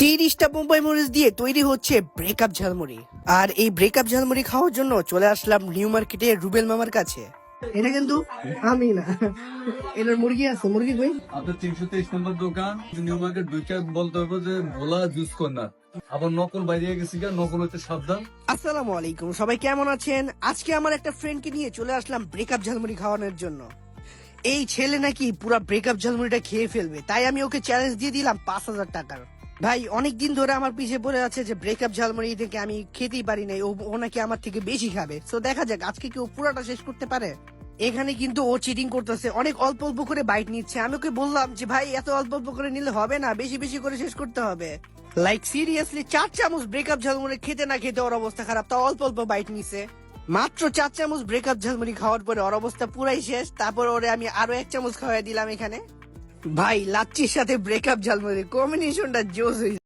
30টা বোম্বাই মরিচ দিয়ে তৈরি হচ্ছে ব্রেকআপ ঝালমুড়ি। আর এই ব্রেকআপ ঝালমুড়ি খাওয়ার জন্য চলে আসলাম নিউ মার্কেটে রুবেল মামার কাছে। এটা কিন্তু আমি না, এটার মুরগি আছে। মুরগি কই? আপনার 323 নম্বর দোকান নিউ মার্কেট ঢুকে বলতে হবে যে ভোলা জুস কর্নার। আবার নকল বাইরে গেছি, নকল হইতে সাবধান। আসসালামু আলাইকুম, সবাই কেমন আছেন? আজকে আমার একটা ফ্রেন্ডকে নিয়ে চলে আসলাম ব্রেকআপ ঝালমুড়ি খাওয়ানোর জন্য। এই ছেলে নাকি পুরা ব্রেকআপ ঝালমুড়িটা খেয়ে ফেলবে, তাই আমি ওকে চ্যালেঞ্জ দিয়ে দিলাম 5,000 টাকার। ভাই অনেকদিন ধরে আমার পিছে পড়ে আছে যে ব্রেকআপ ঝালমুড়ি থেকে আমি খেতেই পারি নাই, ও নাকি আমার থেকে বেশি খাবে। তো দেখা যাক আজকে কি ও পুরাটা শেষ করতে পারে। এখানে কিন্তু ও চিটিং করতেছে, অনেক অল্প অল্প করে বাইট নিচ্ছে। আমি ওকে বললাম যে ভাই এত অল্প অল্প করে নিলে হবে না, বেশি বেশি করে শেষ করতে হবে। লাইক সিরিয়াসলি 4 চামচ ব্রেকআপ ঝালমুড়ি খেতে না খেতে ওর অবস্থা খারাপ, তাও অল্প অল্প বাইট নিছে। মাত্র 4 চামচ ব্রেকআপ ঝালমুড়ি খাওয়ার পরে ওর অবস্থা পুরাই শেষ। তারপর ওরে আমি আরো 1 চামচ খাওয়াই দিলাম এখানে। ভাই লাচ্ছির সাথে ব্রেকআপ ঝালমুড়ি কম্বিনেশনটা জোস হয়েছে।